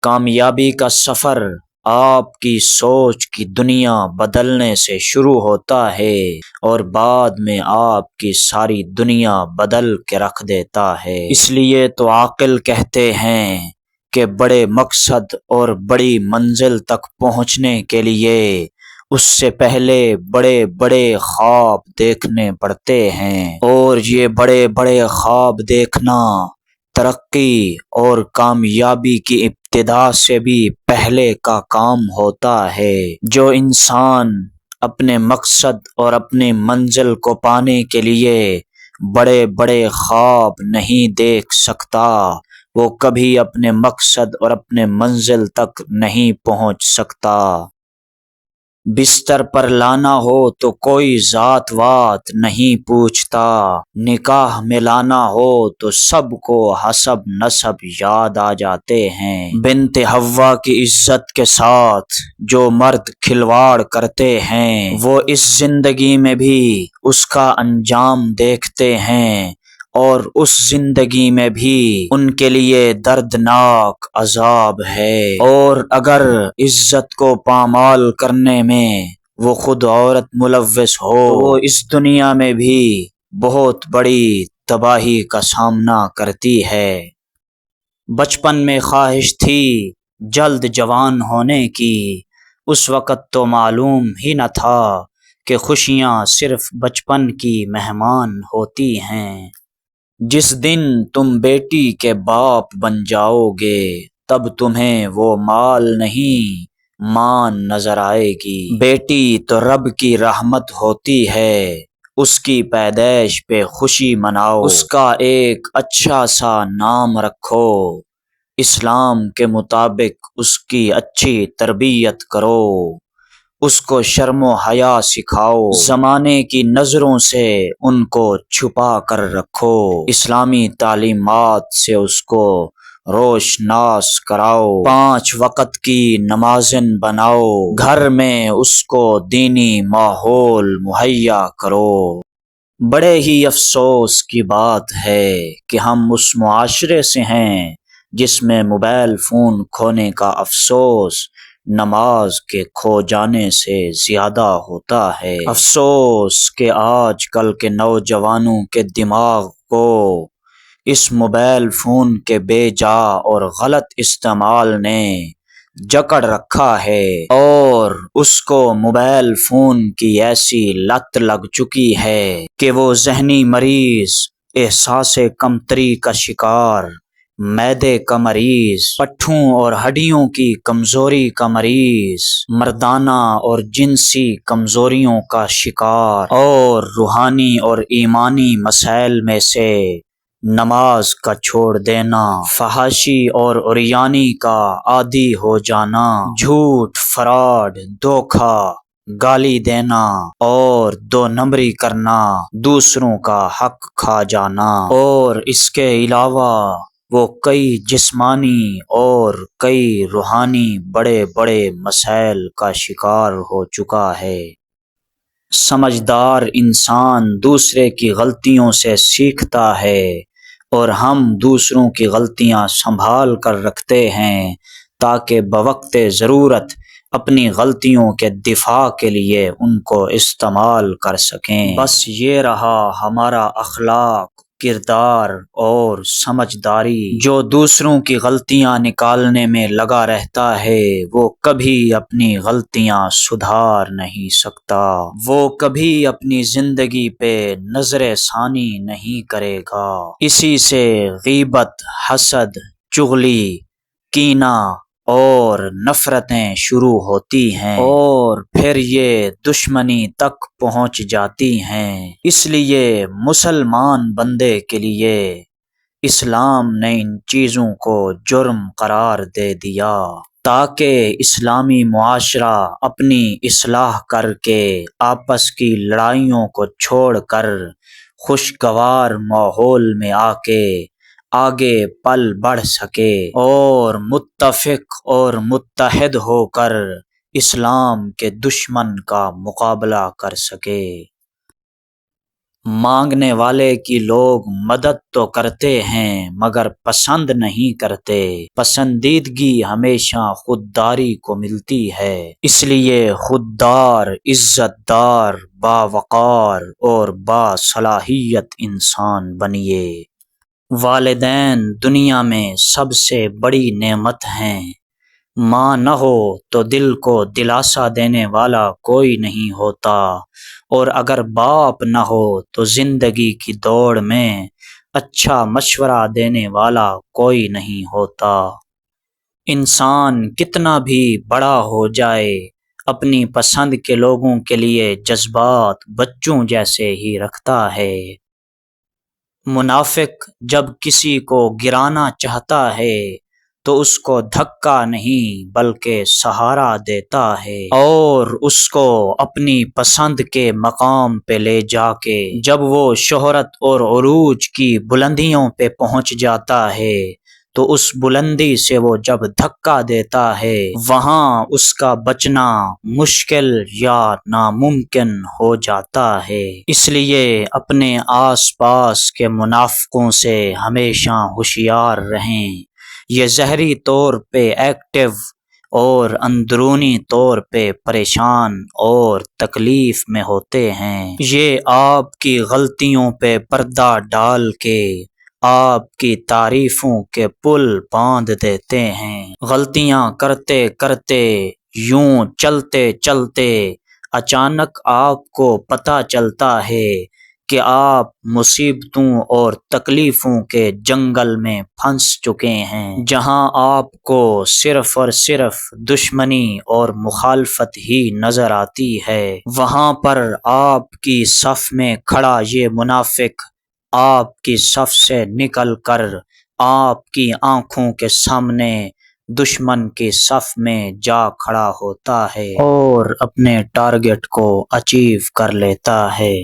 کامیابی کا سفر آپ کی سوچ کی دنیا بدلنے سے شروع ہوتا ہے اور بعد میں آپ کی ساری دنیا بدل کے رکھ دیتا ہے۔ اس لیے تو عاقل کہتے ہیں کہ بڑے مقصد اور بڑی منزل تک پہنچنے کے لیے اس سے پہلے بڑے بڑے خواب دیکھنے پڑتے ہیں، اور یہ بڑے بڑے خواب دیکھنا ترقی اور کامیابی کی ابتدا سے بھی پہلے کا کام ہوتا ہے۔ جو انسان اپنے مقصد اور اپنی منزل کو پانے کے لیے بڑے بڑے خواب نہیں دیکھ سکتا، وہ کبھی اپنے مقصد اور اپنے منزل تک نہیں پہنچ سکتا۔ بستر پر لانا ہو تو کوئی ذات وات نہیں پوچھتا، نکاح میں لانا ہو تو سب کو حسب نسب یاد آ جاتے ہیں۔ بنت حوا کی عزت کے ساتھ جو مرد کھلواڑ کرتے ہیں وہ اس زندگی میں بھی اس کا انجام دیکھتے ہیں، اور اس زندگی میں بھی ان کے لیے دردناک عذاب ہے، اور اگر عزت کو پامال کرنے میں وہ خود عورت ملوث ہو تو وہ اس دنیا میں بھی بہت بڑی تباہی کا سامنا کرتی ہے۔ بچپن میں خواہش تھی جلد جوان ہونے کی، اس وقت تو معلوم ہی نہ تھا کہ خوشیاں صرف بچپن کی مہمان ہوتی ہیں۔ جس دن تم بیٹی کے باپ بن جاؤ گے تب تمہیں وہ مال نہیں مان نظر آئے گی۔ بیٹی تو رب کی رحمت ہوتی ہے، اس کی پیدائش پہ خوشی مناؤ، اس کا ایک اچھا سا نام رکھو، اسلام کے مطابق اس کی اچھی تربیت کرو، اس کو شرم و حیا سکھاؤ، زمانے کی نظروں سے ان کو چھپا کر رکھو، اسلامی تعلیمات سے اس کو روشناس کراؤ، 5 وقت کی نمازیں بناؤ، گھر میں اس کو دینی ماحول مہیا کرو۔ بڑے ہی افسوس کی بات ہے کہ ہم اس معاشرے سے ہیں جس میں موبائل فون کھونے کا افسوس نماز کے کھو جانے سے زیادہ ہوتا ہے۔ افسوس کہ آج کل کے نوجوانوں کے دماغ کو اس موبائل فون کے بے جا اور غلط استعمال نے جکڑ رکھا ہے، اور اس کو موبائل فون کی ایسی لت لگ چکی ہے کہ وہ ذہنی مریض، احساس کمتری کا شکار، معدے کا مریض، پٹھوں اور ہڈیوں کی کمزوری کا مریض، مردانہ اور جنسی کمزوریوں کا شکار، اور روحانی اور ایمانی مسائل میں سے نماز کا چھوڑ دینا، فحاشی اور عریانی کا عادی ہو جانا، جھوٹ، فراڈ، دھوکہ، گالی دینا اور 2 نمبری کرنا، دوسروں کا حق کھا جانا، اور اس کے علاوہ وہ کئی جسمانی اور کئی روحانی بڑے بڑے مسائل کا شکار ہو چکا ہے۔ سمجھدار انسان دوسرے کی غلطیوں سے سیکھتا ہے، اور ہم دوسروں کی غلطیاں سنبھال کر رکھتے ہیں تاکہ بوقت ضرورت اپنی غلطیوں کے دفاع کے لیے ان کو استعمال کر سکیں۔ بس یہ رہا ہمارا اخلاق، کردار اور سمجھداری۔ جو دوسروں کی غلطیاں نکالنے میں لگا رہتا ہے وہ کبھی اپنی غلطیاں سدھار نہیں سکتا، وہ کبھی اپنی زندگی پہ نظر ثانی نہیں کرے گا۔ اسی سے غیبت، حسد، چغلی، کینہ اور نفرتیں شروع ہوتی ہیں، اور پھر یہ دشمنی تک پہنچ جاتی ہیں۔ اس لیے مسلمان بندے کے لیے اسلام نے ان چیزوں کو جرم قرار دے دیا تاکہ اسلامی معاشرہ اپنی اصلاح کر کے آپس کی لڑائیوں کو چھوڑ کر خوشگوار ماحول میں آ کے آگے پل بڑھ سکے، اور متفق اور متحد ہو کر اسلام کے دشمن کا مقابلہ کر سکے۔ مانگنے والے کی لوگ مدد تو کرتے ہیں مگر پسند نہیں کرتے، پسندیدگی ہمیشہ خودداری کو ملتی ہے، اس لیے خوددار، عزت دار، باوقار اور باصلاحیت انسان بنیے۔ والدین دنیا میں سب سے بڑی نعمت ہیں، ماں نہ ہو تو دل کو دلاسا دینے والا کوئی نہیں ہوتا، اور اگر باپ نہ ہو تو زندگی کی دوڑ میں اچھا مشورہ دینے والا کوئی نہیں ہوتا۔ انسان کتنا بھی بڑا ہو جائے، اپنی پسند کے لوگوں کے لیے جذبات بچوں جیسے ہی رکھتا ہے۔ منافق جب کسی کو گرانا چاہتا ہے تو اس کو دھکا نہیں بلکہ سہارا دیتا ہے، اور اس کو اپنی پسند کے مقام پہ لے جا کے جب وہ شہرت اور عروج کی بلندیوں پہ پہنچ جاتا ہے تو اس بلندی سے وہ جب دھکا دیتا ہے وہاں اس کا بچنا مشکل یا ناممکن ہو جاتا ہے۔ اس لیے اپنے آس پاس کے منافقوں سے ہمیشہ ہوشیار رہیں، یہ ظاہری طور پہ ایکٹیو اور اندرونی طور پہ پریشان اور تکلیف میں ہوتے ہیں۔ یہ آپ کی غلطیوں پہ پردہ ڈال کے آپ کی تعریفوں کے پل باندھ دیتے ہیں۔ غلطیاں کرتے کرتے، یوں چلتے چلتے اچانک آپ کو پتہ چلتا ہے کہ آپ مصیبتوں اور تکلیفوں کے جنگل میں پھنس چکے ہیں، جہاں آپ کو صرف اور صرف دشمنی اور مخالفت ہی نظر آتی ہے۔ وہاں پر آپ کی صف میں کھڑا یہ منافق آپ کی صف سے نکل کر آپ کی آنکھوں کے سامنے دشمن کی صف میں جا کھڑا ہوتا ہے اور اپنے ٹارگٹ کو اچیو کر لیتا ہے۔